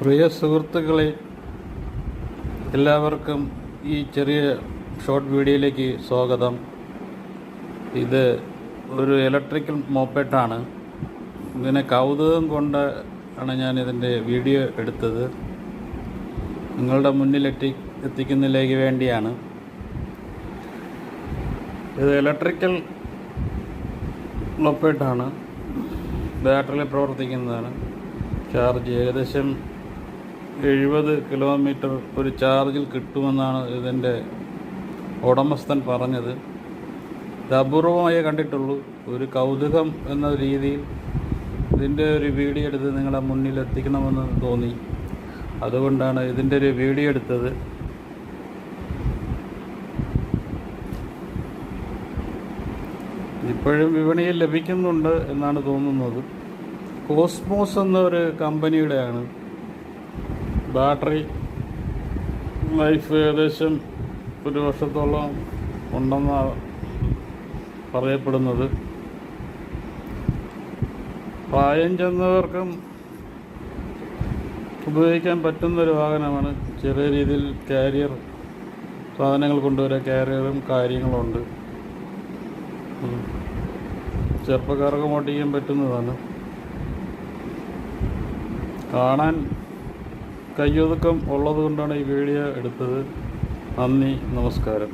പ്രിയ സുഹൃത്തുക്കളെ, എല്ലാവർക്കും ഈ ചെറിയ ഷോർട്ട് വീഡിയോയിലേക്ക് സ്വാഗതം. ഇത് ഒരു ഇലക്ട്രിക്കൽ മോപ്പേഡാണ്. ഇതിനെ കൗതുകം കൊണ്ട് ആണ് ഞാൻ ഇതിൻ്റെ വീഡിയോ എടുത്തത്. നിങ്ങളുടെ മുന്നിൽ എത്തിക്കുന്നതിലേക്ക് വേണ്ടിയാണ്. ഇത് ഇലക്ട്രിക്കൽ മോപ്പേഡാണ്, ബാറ്ററിയിൽ പ്രവർത്തിക്കുന്നതാണ്. ചാർജ് ഏകദേശം 70 കിലോമീറ്റർ ഒരു ചാർജിൽ കിട്ടുമെന്നാണ് ഇതിൻ്റെ ഉടമസ്ഥൻ പറഞ്ഞത്. ഇത് അപൂർവമായേ കണ്ടിട്ടുള്ളൂ. ഒരു കൗതുകം എന്ന രീതിയിൽ ഇതിൻ്റെ ഒരു വീഡിയോ എടുത്ത് നിങ്ങളുടെ മുന്നിൽ എത്തിക്കണമെന്ന് തോന്നി. അതുകൊണ്ടാണ് ഇതിൻ്റെ ഒരു വീഡിയോ എടുത്തത്. ഇപ്പോഴും വിപണിയിൽ ലഭിക്കുന്നുണ്ട് എന്നാണ് തോന്നുന്നത്. കോസ്മോസ് എന്നൊരു കമ്പനിയുടെയാണ്. ബാറ്ററി ലൈഫ് ഏകദേശം 1 വർഷത്തോളം ഉണ്ടെന്നാണ് പറയപ്പെടുന്നത്. പ്രായം ചെന്നവർക്കും ഉപയോഗിക്കാൻ പറ്റുന്നൊരു വാഹനമാണ്. ചെറിയ രീതിയിൽ കാരിയർ സാധനങ്ങൾ കൊണ്ടുവരാൻ കാരിയറും കാര്യങ്ങളുണ്ട്. ചെറുപ്പക്കാർക്ക് ഓടിക്കാൻ പറ്റുന്നതാണ്. കാണാൻ കയ്യൊതുക്കം ഉള്ളത് കൊണ്ടാണ് ഈ വീഡിയോ എടുത്തത്. നന്ദി, നമസ്കാരം.